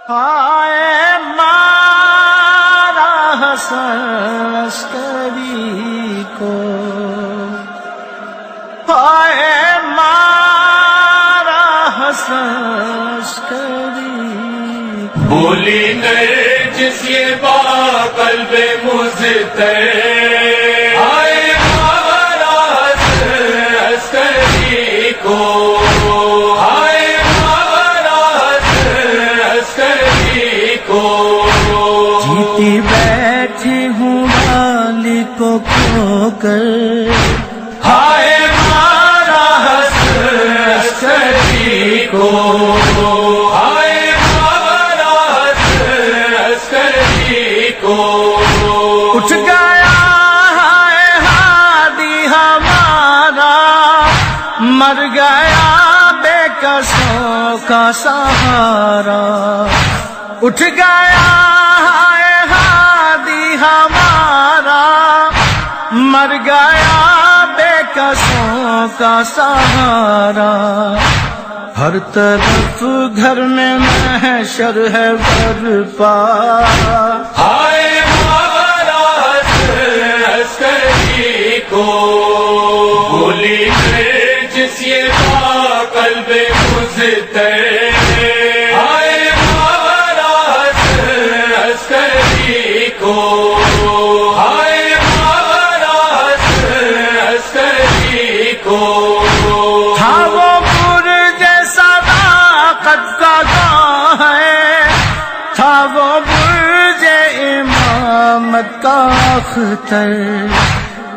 ہائے مارا حسن عسکری کو، ہائے مارا حسن عسکری کو، بولی نرجس یہ با قلب مضطر، ہائے مارا حسن عسکری کو، ہائے مارا حسن عسکری کو، جیتی بیٹھی ہوں والی کو کھو کر، ہائے مارا حسن عسکری کو، ہائے مارا حسن عسکری کو، اٹھ گیا ہے ہادی ہمارا، مر گیا بے کسوں کا سہارا، اٹھ گیا ہے ہادی ہمارا، مر گیا بے کسوں کا سہارا، ہر طرف گھر میں محشر ہے برپا، ہائے مارا حسن عسکری کو، بولی نرجس یہ با قلب مضطر، ہائے مارا حسن عسکری کو، ہائے مارا حسن عسکری کو، تھا وہ برج صداقت کا گاہ ہے، تھا وہ برج امامت کا اختر،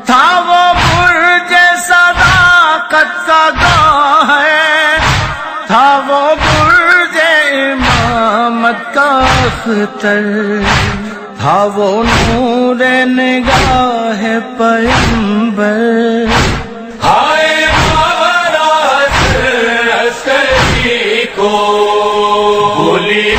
تھا وہ برج صداقت کا گاہ ہے، تھا وہ برج امامت کا اختر، تھا وہ نور نگاہ پیمبر، ہائے مارا حسن عسکری کو، بولی